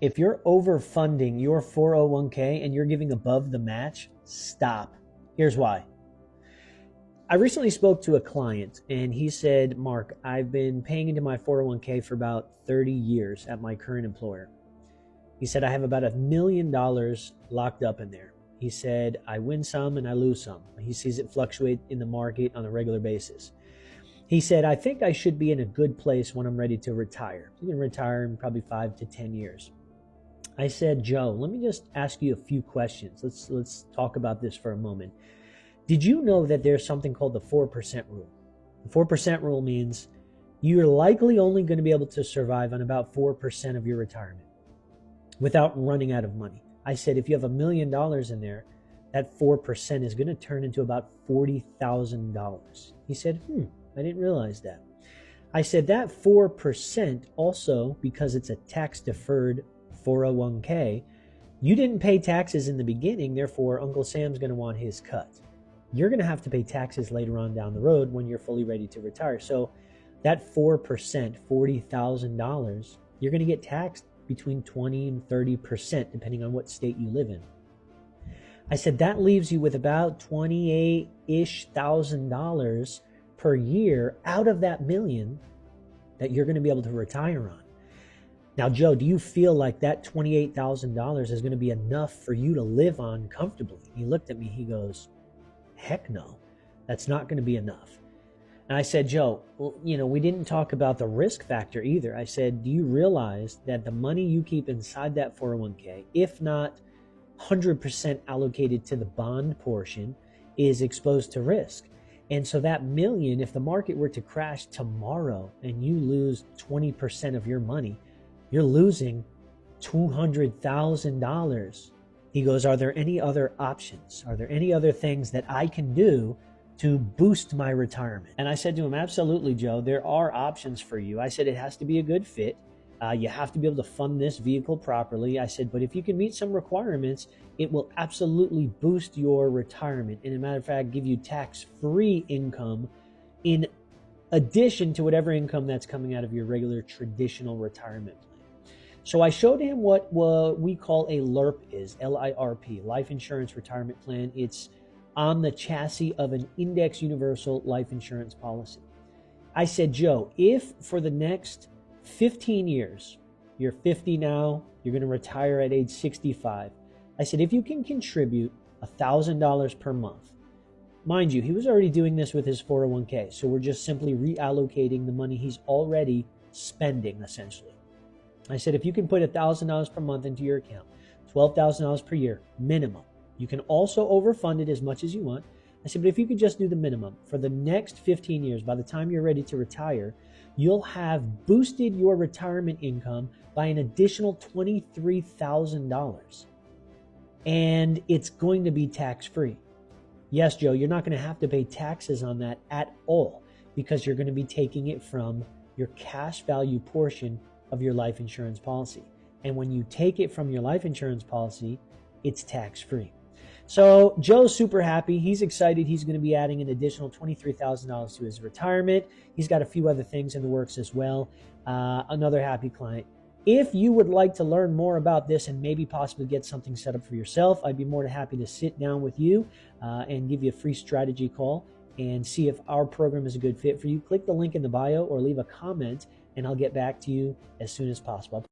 If you're overfunding your 401k and you're giving above the match, stop. Here's why. I recently spoke to a client and he said, Mark, I've been paying into my 401k for about 30 years at my current employer. He said, I have about $1 million locked up in there. He said, I win some and I lose some. He sees it fluctuate in the market on a regular basis. He said, I think I should be in a good place when I'm ready to retire. I'm going to retire in probably 5 to 10 years. I said, Joe, let me just ask you a few questions. Let's talk about this for a moment. Did you know that there's something called the 4% rule? The 4% rule means you're likely only going to be able to survive on about 4% of your retirement without running out of money. I said, if you have $1 million in there, that 4% is going to turn into about $40,000. He said, I didn't realize that. I said, that 4% also, because it's a tax-deferred 401k, you didn't pay taxes in the beginning, therefore Uncle Sam's going to want his cut. You're going to have to pay taxes later on down the road when you're fully ready to retire. So that 4%, $40,000, you're going to get taxed between 20 and 30%, depending on what state you live in. I said that leaves you with about $28,000-ish per year out of that $1 million that you're going to be able to retire on. Now, Joe, do you feel like that $28,000 is going to be enough for you to live on comfortably? He looked at me, he goes, heck no, that's not going to be enough. And I said, Joe, well, we didn't talk about the risk factor either. I said, do you realize that the money you keep inside that 401k, if not 100% allocated to the bond portion, is exposed to risk? And so that $1 million, if the market were to crash tomorrow and you lose 20% of your money, you're losing $200,000. He goes, are there any other options? Are there any other things that I can do to boost my retirement? And I said to him, absolutely, Joe, there are options for you. I said, it has to be a good fit. You have to be able to fund this vehicle properly. I said, but if you can meet some requirements, it will absolutely boost your retirement. And as a matter of fact, give you tax-free income in addition to whatever income that's coming out of your regular traditional retirement plan. So I showed him what we call a LIRP is, L-I-R-P, Life Insurance Retirement Plan. It's on the chassis of an Index Universal Life Insurance Policy. I said, Joe, if for the next 15 years, you're 50 now, you're going to retire at age 65. I said, if you can contribute $1,000 per month, mind you, he was already doing this with his 401k, so we're just simply reallocating the money he's already spending, essentially. I said, if you can put $1,000 per month into your account, $12,000 per year, minimum. You can also overfund it as much as you want. I said, but if you could just do the minimum for the next 15 years, by the time you're ready to retire, you'll have boosted your retirement income by an additional $23,000. And it's going to be tax-free. Yes, Joe, you're not going to have to pay taxes on that at all because you're going to be taking it from your cash value portion of your life insurance policy. And when you take it from your life insurance policy, it's tax-free. So Joe's super happy. He's excited. He's going to be adding an additional $23,000 to his retirement. He's got a few other things in the works as well. Another happy client. If you would like to learn more about this and maybe possibly get something set up for yourself, I'd be more than happy to sit down with you and give you a free strategy call and see if our program is a good fit for you. Click the link in the bio or leave a comment and I'll get back to you as soon as possible.